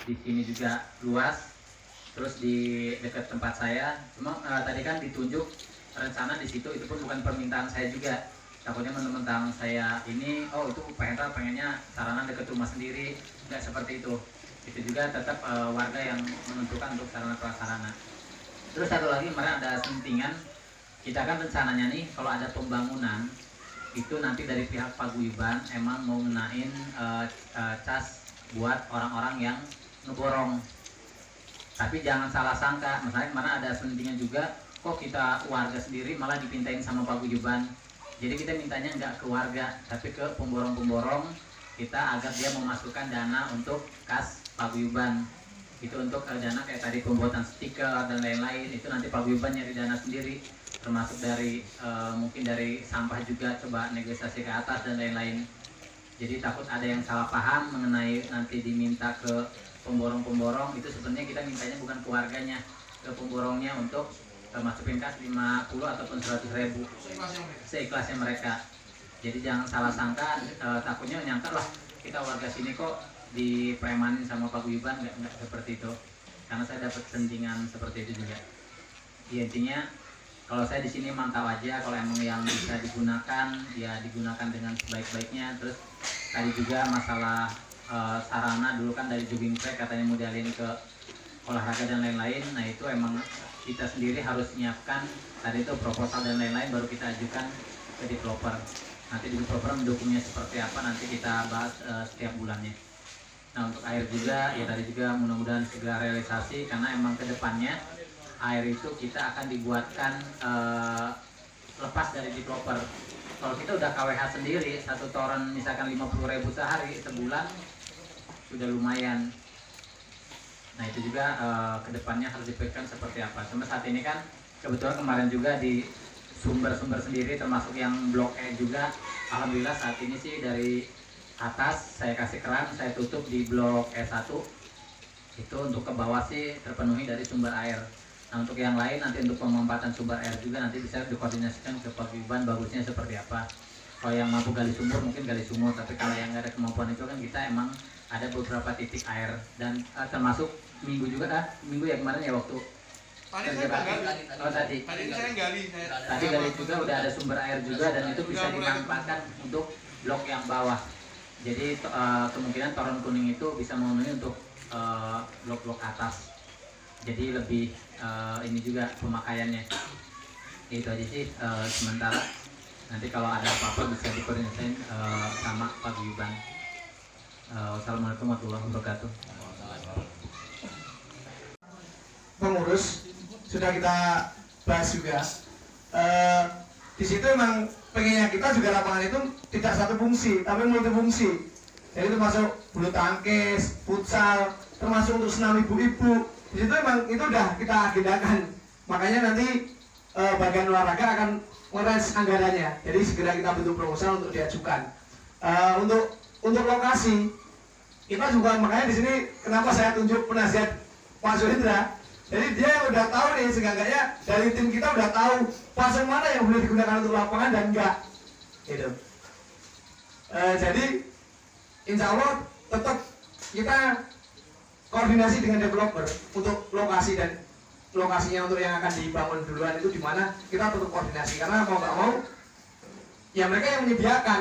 di sini juga luas. Terus di dekat tempat saya, cuma tadi kan ditunjuk rencana di situ, itu pun bukan permintaan saya juga. Takutnya mentang-mentang saya ini, oh itu pengennya sarana dekat rumah sendiri, nggak seperti itu. Itu juga tetap warga yang menentukan untuk sarana prasarana. Terus satu lagi kemarin ada sentingan, kita kan rencananya nih kalau ada pembangunan itu nanti dari pihak paguyuban emang mau ngenain cas buat orang-orang yang ngeborong. Tapi jangan salah sangka, misalnya kemarin ada sentingan juga, kok kita warga sendiri malah dipintain sama paguyuban. Jadi kita mintanya nggak ke warga, tapi ke pemborong-pemborong kita agar dia memasukkan dana untuk kas paguyuban. Itu untuk dana kayak tadi pembuatan stiker dan lain-lain, itu nanti paguyuban nyari dana sendiri, termasuk dari mungkin dari sampah juga, coba negosiasi ke atas dan lain-lain. Jadi takut ada yang salah paham mengenai nanti diminta ke pemborong-pemborong, itu sebenarnya kita mintanya bukan ke warganya, ke pemborongnya untuk masukin kas 50 ataupun 100 ribu seikhlasnya mereka. Jadi jangan salah sangka, takutnya nyangka lah kita warga sini kok dipremanin sama paguyuban, nggak seperti itu. Karena saya dapat sentingan seperti itu juga. Ya, intinya kalau saya di sini mantau aja, kalau emang yang bisa digunakan ya digunakan dengan sebaik-baiknya. Terus tadi juga masalah sarana dulu kan dari jogging track katanya mau dialihin ke olahraga dan lain-lain. Nah itu emang kita sendiri harus menyiapkan tadi itu proposal dan lain-lain, baru kita ajukan ke developer. Nanti developer mendukungnya seperti apa nanti kita bahas setiap bulannya. Nah untuk air juga ya tadi juga mudah-mudahan segera realisasi, karena emang kedepannya air itu kita akan dibuatkan lepas dari developer. Kalau kita udah KWH sendiri, satu toren misalkan 50.000 sehari, sebulan sudah lumayan. Nah itu juga kedepannya harus dipikirkan seperti apa. Cuma saat ini kan kebetulan kemarin juga di sumber-sumber sendiri termasuk yang blok E juga, alhamdulillah saat ini sih dari atas saya kasih keran, saya tutup di blok E1 itu untuk ke bawah sih terpenuhi dari sumber air. Nah untuk yang lain nanti untuk pemanfaatan sumber air juga nanti bisa dikoordinasikan ke paguyuban bagusnya seperti apa. Kalau yang mampu gali sumur mungkin gali sumur, tapi kalau yang nggak ada kemampuan itu kan kita emang ada beberapa titik air dan termasuk minggu juga minggu ya kemarin ya waktu tadi saya gali. Tadi gali juga udah ada sumber air juga dan itu bisa dimanfaatkan untuk blok yang bawah. Jadi kemungkinan toren kuning itu bisa memenuhi untuk blok-blok atas. Jadi lebih ini juga pemakaiannya. Itu aja sih sementara. Nanti kalau ada apa-apa bisa dikoordinasikan sama paguyuban. Wassalamualaikum warahmatullahi wabarakatuh. Pengurus sudah kita bahas juga. Di situ memang pengennya kita juga lapangan itu tidak satu fungsi, tapi multifungsi. Jadi itu masuk bulu tangkis, futsal, termasuk untuk senam ibu-ibu. Di situ memang itu udah kita agendakan. Makanya nanti bagian olahraga akan mengurus anggarannya. Jadi segera kita bentuk proposal untuk diajukan. Untuk lokasi kita juga, makanya di sini kenapa saya tunjuk penasihat Pak Suhendra. Jadi dia udah tahu nih, seenggaknya dari tim kita udah tahu pasang mana yang boleh digunakan untuk lapangan dan enggak gitu. Jadi insya Allah tetap kita koordinasi dengan developer untuk lokasi, dan lokasinya untuk yang akan dibangun duluan itu di mana kita tetap koordinasi, karena mau nggak mau ya mereka yang menyediakan.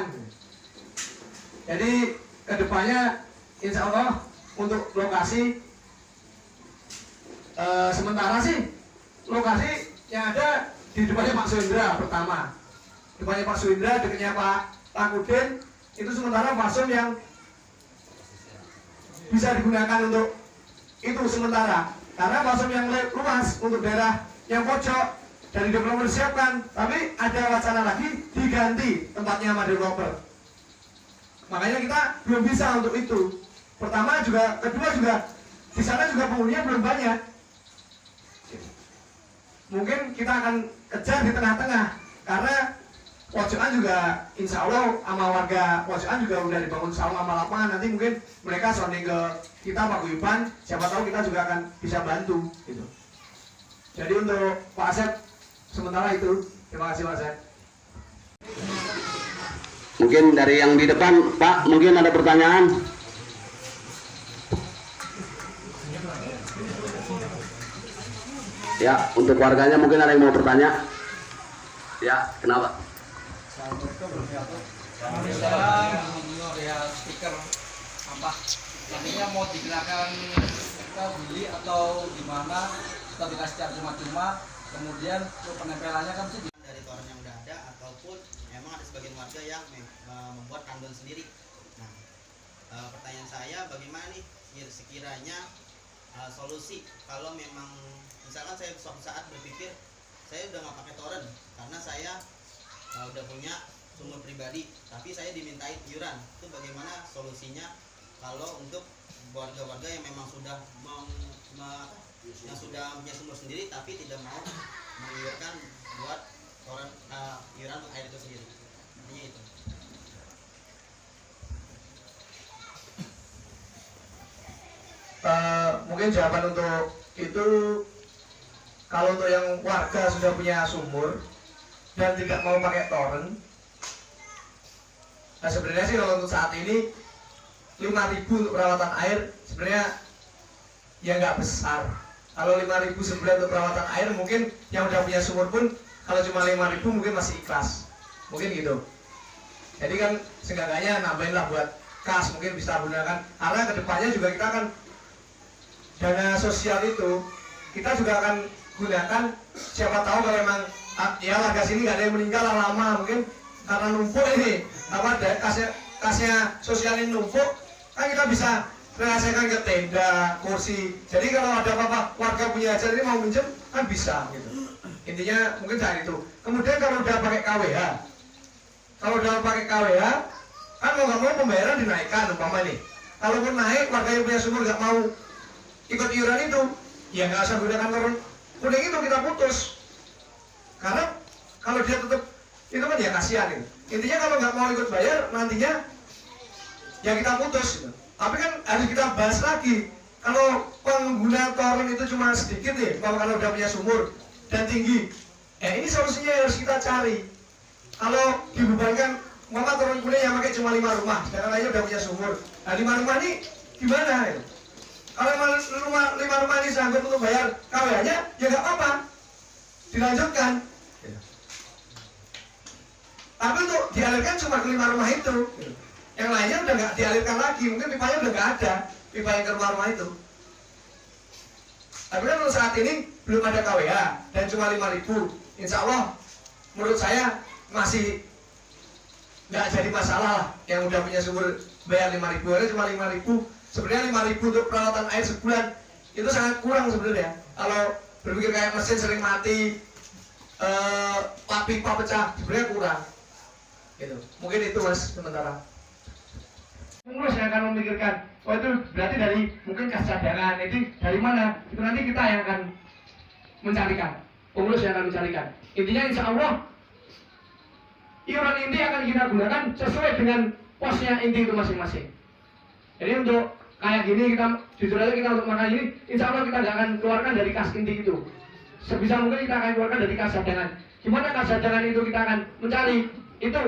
Jadi kedepannya insya Allah untuk lokasi sementara sih lokasi yang ada di depannya Pak Suhendra pertama, depannya Pak Suhendra, dekatnya Pak Takudin, itu sementara fasum yang bisa digunakan untuk itu sementara, karena fasum yang luas untuk daerah yang pojok dari developer disiapkan, tapi ada wacana lagi diganti tempatnya sama developer. Makanya kita belum bisa untuk itu. Pertama juga, kedua juga di sana juga penghuninya belum banyak. Mungkin kita akan kejar di tengah-tengah, karena pojokan juga insya Allah sama warga pojokan juga udah dibangun sama lapangan. Nanti mungkin mereka sounding ke kita paguyuban, siapa tahu kita juga akan bisa bantu gitu. Jadi untuk Pak Asep sementara itu, terima kasih Pak Asep. Mungkin dari yang di depan, Pak, mungkin ada pertanyaan. Ya, untuk warganya mungkin ada yang mau bertanya. Ya, kenapa? Ya stiker apa nantinya mau digunakan kita beli atau gimana kita dikasih charge cuma-cuma, kemudian penempelannya kan bisa dari toren yang udah ada ataupun memang ada sebagian warga yang membuat tandon sendiri. Nah, pertanyaan saya bagaimana nih sekiranya solusi kalau memang misalkan saya suatu saat berpikir saya udah nggak pakai toren karena saya udah punya sumur pribadi, tapi saya dimintain iuran, itu bagaimana solusinya kalau untuk warga-warga yang memang sudah yang sudah punya sumur sendiri tapi tidak mau mengiurkan buat toren iuran untuk air itu sendiri? Artinya itu. Mungkin jawaban untuk itu, kalau untuk yang warga sudah punya sumur dan tidak mau pakai toren, nah sebenarnya sih kalau untuk saat ini 5.000 untuk perawatan air sebenarnya ya nggak besar. Kalau 5.000 sebulan untuk perawatan air, mungkin yang udah punya sumur pun kalau cuma 5.000 mungkin masih ikhlas, mungkin gitu. Jadi kan seenggaknya nambahin lah buat kas, mungkin bisa gunakan, karena kedepannya juga kita akan dana sosial itu kita juga akan gunakan, siapa tahu kalau memang ya warga sini nggak ada yang meninggal lama, mungkin karena numpuk ini apa kasnya sosial ini numpuk, kan kita bisa realisasikan ke tenda, kursi. Jadi kalau ada apa-apa warga punya hajat ini mau minjem kan bisa gitu. Intinya mungkin dari itu. Kemudian kalau udah pakai KWH, kan mau nggak mau pembayaran dinaikkan umpama nih. Kalaupun naik, warga yang punya sumur nggak mau ikut iuran itu, ya nggak usah gunakan toren kuning itu, kita putus. Karena kalau dia tetap itu kan ya kasihan gitu. Intinya kalau nggak mau ikut bayar nantinya ya kita putus gitu. Tapi kan harus kita bahas lagi, kalau pengguna toren itu cuma sedikit nih, kalau udah punya sumur dan tinggi, ini solusinya harus kita cari. Kalau dibebankan mama toren kuning yang pakai cuma 5 rumah, sedangkan lainnya udah punya sumur, nah 5 rumah ini gimana gitu? Kalau 5 rumah ini sanggup untuk bayar KWH-nya, ya nggak apa-apa, dilanjutkan. Tapi untuk dialirkan cuma ke 5 rumah itu, yang lainnya udah nggak dialirkan lagi, mungkin pipanya udah nggak ada, pipa yang ke rumah-rumah itu. Tapi kan untuk saat ini belum ada KWH dan cuma 5.000, insya Allah menurut saya masih nggak jadi masalah lah. Yang udah punya sumur bayar 5.000, ada cuma 5.000. Sebenarnya 5.000 untuk perawatan air sebulan itu sangat kurang sebenarnya. Kalau berpikir kayak mesin sering mati, pipa pecah, sebenarnya kurang. Gitu. Mungkin itu mas sementara. Pengurus yang akan memikirkan, oh itu berarti dari mungkin kas cadangan, itu dari mana? Itu nanti kita yang akan mencarikan. Pengurus yang akan mencarikan. Intinya insya Allah iuran inti akan kita gunakan sesuai dengan posnya inti itu masing-masing. Jadi untuk kayak gini kita jujur aja, kita untuk makan ini insya Allah kita nggak akan keluarkan dari kas inti itu. Sebisa mungkin kita akan keluarkan dari kas cadangan. Gimana kas cadangan itu kita akan mencari, itu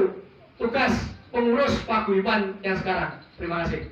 tugas pengurus paguyuban yang sekarang. Terima kasih.